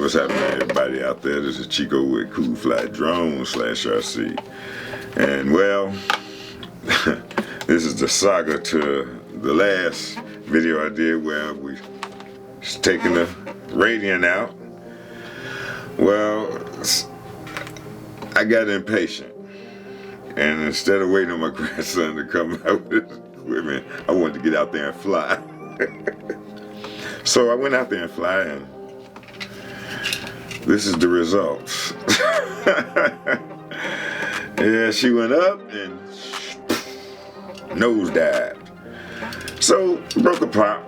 What's happening, everybody out there? This is Chico with Cool Fly Drone /RC. And well, this is the saga to the last video I did where we was taking the radiant out. Well, I got impatient. And instead of waiting on my grandson to come out with his equipment, I wanted to get out there and fly. So I went out there and fly, and this is the results. Yeah, she went up and nosedived. So broke a prop.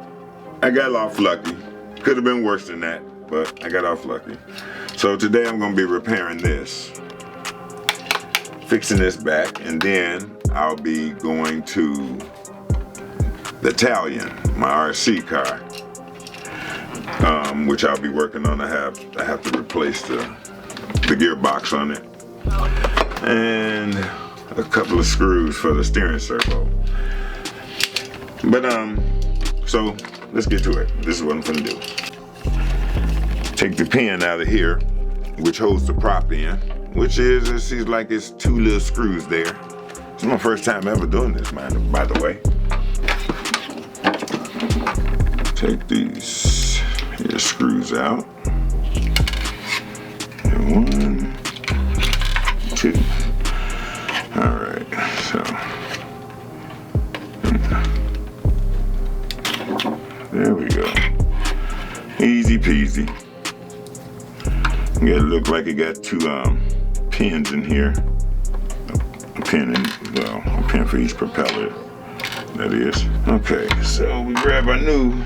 I got off lucky. Could have been worse than that, but I got off lucky. So today I'm gonna be repairing this, fixing this back, and then I'll be going to the Talion, my RC car, which I'll be working on. I have to replace the gearbox on it and a couple of screws for the steering servo. But so let's get to it. This is what I'm gonna do. Take the pin out of here, which holds the prop in, which is, it seems like it's two little screws there. It's my first time ever doing this, man, by the way. Take these here screws out. And 1, 2. All right, so there we go. Easy peasy. Yeah, it look like it got two pins in here. A pin for each propeller, that is. Okay, so we grab our new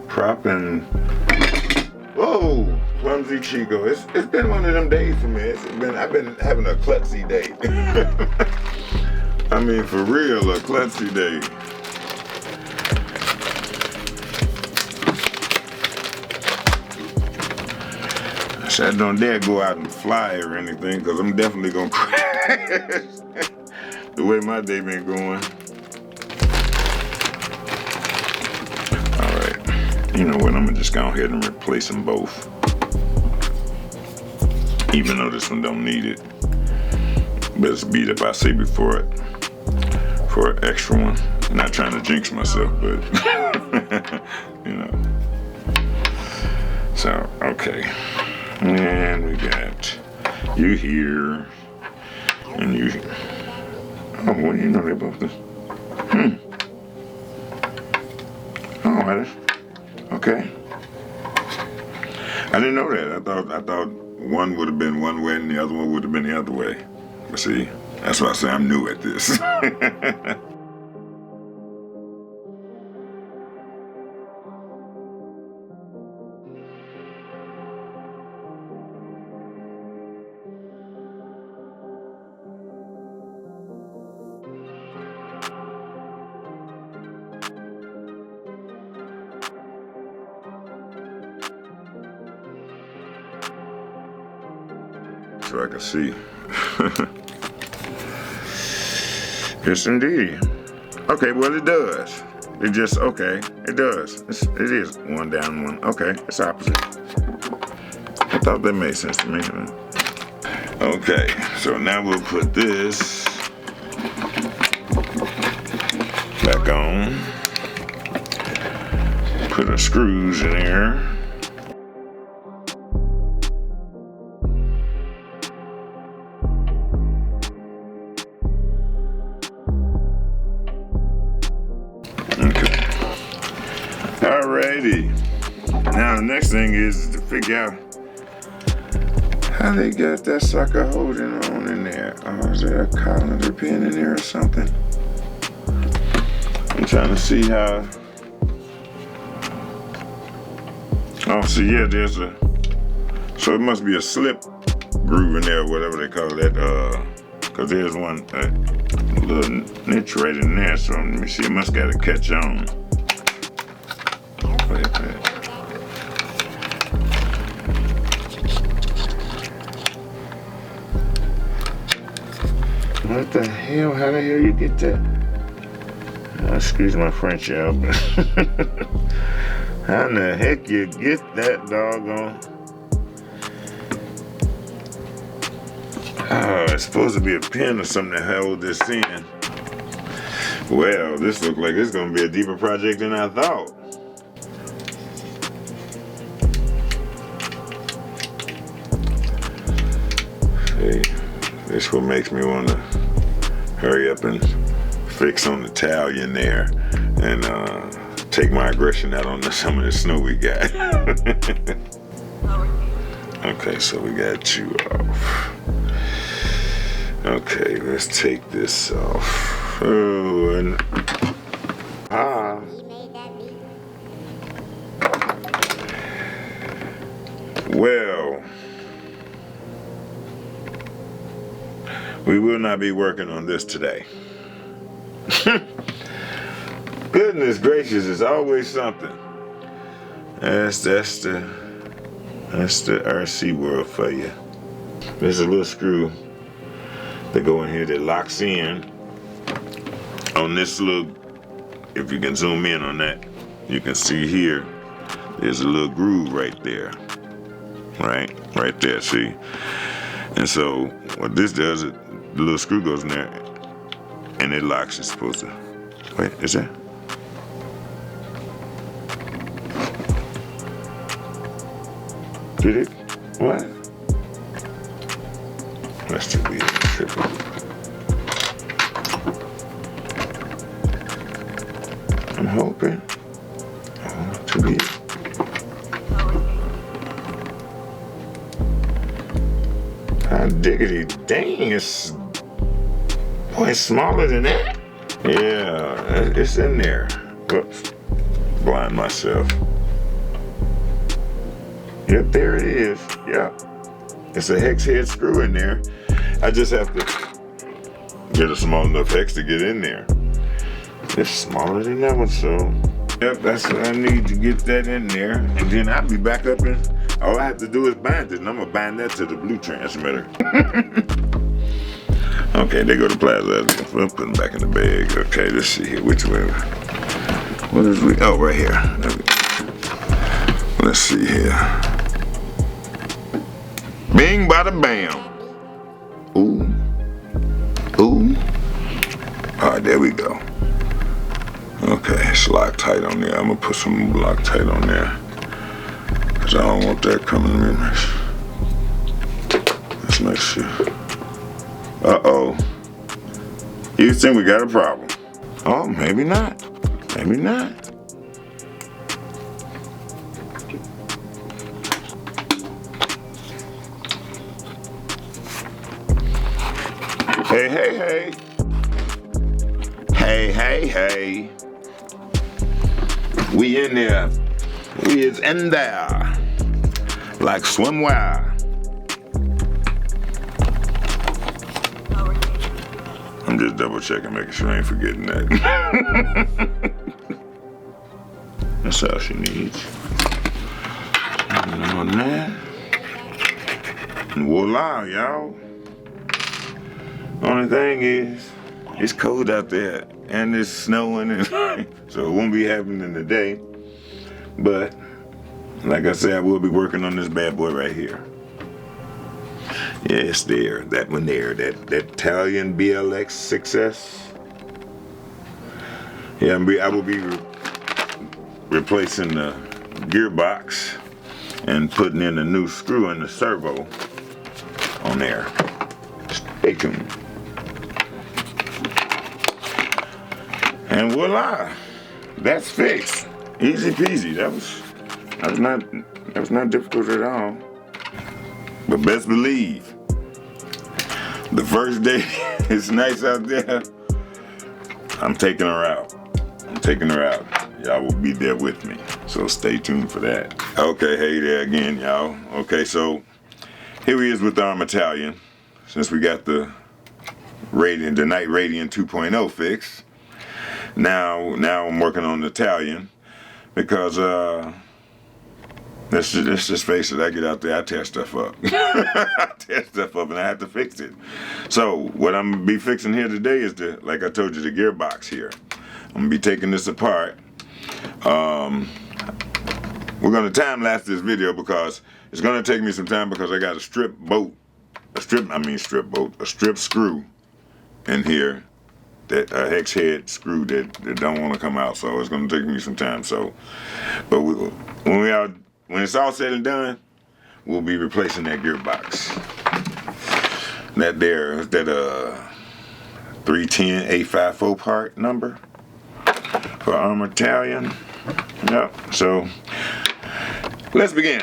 prop and whoa, clumsy Chico. It's been one of them days for me. I've been having a klutzy day. I mean, for real, a klutzy day. I don't dare go out and fly or anything, because I'm definitely gonna crash. The way my day been going. All right, you know what? I'm gonna just go ahead and replace them both, even though this one don't need it. Better speed up, I say, before it for an extra one. I'm not trying to jinx myself, but you know. So okay. And we got you here, and you. Oh, well, you know they both do. Oh, okay. I didn't know that. I thought one would have been one way and the other one would have been the other way. But see, that's why I say I'm new at this. So I can see. Yes, indeed. Okay, well, it does. It just, okay, it does. It is one down, one. Okay, it's opposite. I thought that made sense to me. Okay, so now we'll put this back on. Put our screws in there. Alrighty. Now the next thing is to figure out how they got that sucker holding on in there. Oh, is there a colander pin in there or something? I'm trying to see how. Oh, so yeah, there's a. So it must be a slip groove in there, whatever they call that. Cause there's one little niche right in there. So let me see. It must got to catch on. What the hell? How the hell you get that? Excuse my French, y'all, but how in the heck you get that doggone Oh, it's supposed to be a pin or something to hold this in. Well, this looks like it's gonna be a deeper project than I thought. See, this what makes me want to hurry up and fix on the Talion there and take my aggression out on some of the snow we got. Okay, so we got you off. Okay, let's take this off. Oh, and well, we will not be working on this today. Goodness gracious, it's always something. That's the RC world for you. There's a little screw that go in here that locks in on this little, if you can zoom in on that, you can see here, there's a little groove right there. Right there, see? And so what this does, the little screw goes in there and it locks. It's supposed to, wait, is that? Did it? What? That's too weird. I'm hoping. Oh, too weird. Ah, diggity dang, it's smaller than that. Yeah, it's in there. Whoops, blind myself. Yep, there it is. Yep. It's a hex head screw in there. I just have to get a small enough hex to get in there. It's smaller than that one, so yep, that's what I need to get that in there. And then I'll be back up and all I have to do is bind it, and I'm gonna bind that to the blue transmitter. Okay, there go the plaza. We'll put them back in the bag. Okay, let's see here. Which way? What is we? Oh, right here. Let's see here. Bing, bada, bam. Ooh. Ooh. All right, there we go. Okay, it's Loctite on there. I'm gonna put some Loctite on there because I don't want that coming in. Let's make sure. Uh-oh. You think we got a problem? Oh, maybe not. Maybe not. Hey, hey, hey. Hey, hey, hey. We in there. We is in there. Like swimwear. I'm just double checking, making sure I ain't forgetting that. That's all she needs. And on that. And voila, y'all. Only thing is, it's cold out there and it's snowing, and so it won't be happening today. But like I said, I will be working on this bad boy right here. Yeah, it's there. That one there. That Talion BLX6. Yeah, I will be replacing the gearbox and putting in a new screw in the servo on there. Stay tuned. And voila, that's fixed. Easy peasy. That was not difficult at all. But best believe, the first day it's nice out there, I'm taking her out. I'm taking her out. Y'all will be there with me. So stay tuned for that. Okay, hey there again, y'all. Okay, so here he is with our Talion. Since we got the Night Radiant 2.0 fixed. Now I'm working on the Talion because let's just face it, I get out there, I tear stuff up. I tear stuff up and I have to fix it. So what I'm gonna be fixing here today is like I told you, the gearbox here. I'm gonna be taking this apart. We're gonna time lapse this video because it's gonna take me some time because I got a strip bolt a strip screw in here, that hex head screw that don't want to come out. So it's gonna take me some time. So, but when it's all said and done, we'll be replacing that gearbox. That there is that 310 854 part number for Talion. Yep. So let's begin.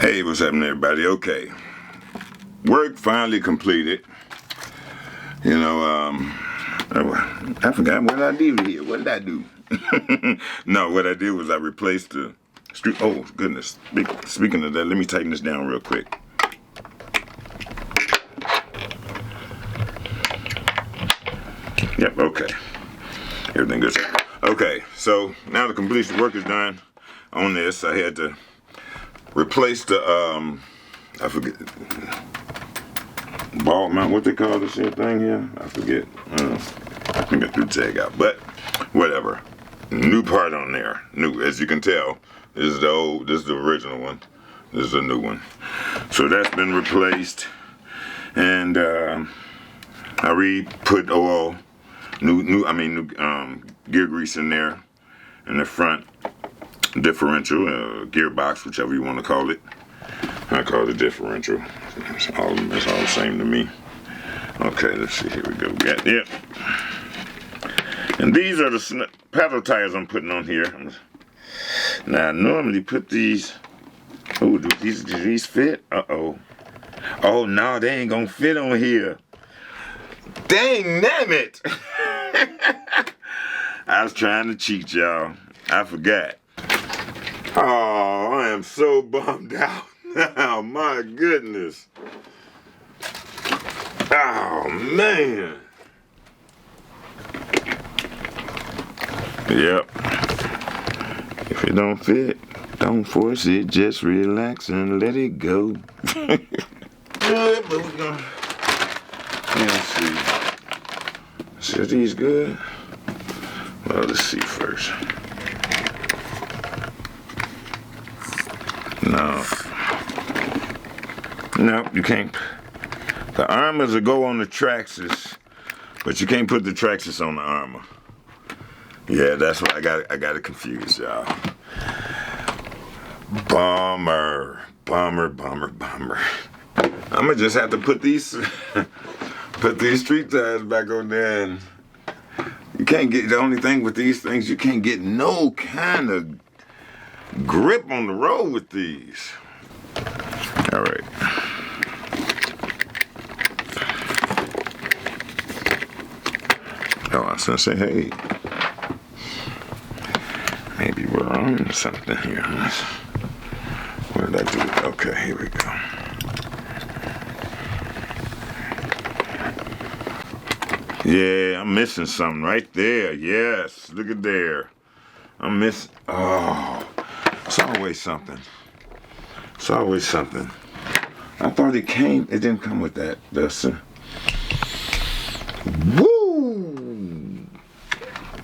Hey, what's happening, everybody? Okay, work finally completed. You know, I forgot what I did here. What did I do? No, what I did was I replaced the street. Oh goodness! Speaking of that, let me tighten this down real quick. Yep. Okay. Everything good. Okay. So now the completion work is done on this. I had to replace the I forget ball mount, what they call this here thing here, I forget. I think I threw the tag out, but whatever. New part on there, new. As you can tell, this is the original one, this is a new one. So that's been replaced, and I re-put oil, new gear grease in there in the front differential, gearbox, whichever you want to call it. I call it differential. It's all the same to me. Okay, let's see. Here we go. Yep. And these are the paddle tires I'm putting on here. Now, I normally put these. Oh, do these fit? Uh-oh. Oh, no, they ain't gonna fit on here. Dang, damn it! I was trying to cheat, y'all. I forgot. Oh, I am so bummed out. Oh, my goodness. Oh, man. Yep. If it don't fit, don't force it. Just relax and let it go. Good, but we're gonna... Let's see. Are these good? Well, let's see first. No. No, you can't. The armors will go on the Traxxas, but you can't put the Traxxas on the armor. Yeah, that's what I got it confused, y'all. Bummer. I'ma just have to put these street tires back on there, and you can't get, the only thing with these things, you can't get no kind of grip on the road with these. All right. Oh, I was gonna say, hey, maybe we're on something here. What did I do? Okay, here we go. Yeah, I'm missing something right there. Yes, look at there. I'm missing. Oh, it's always something. It's always something. I thought it didn't come with that. Woo!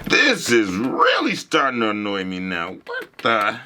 This is really starting to annoy me now. What the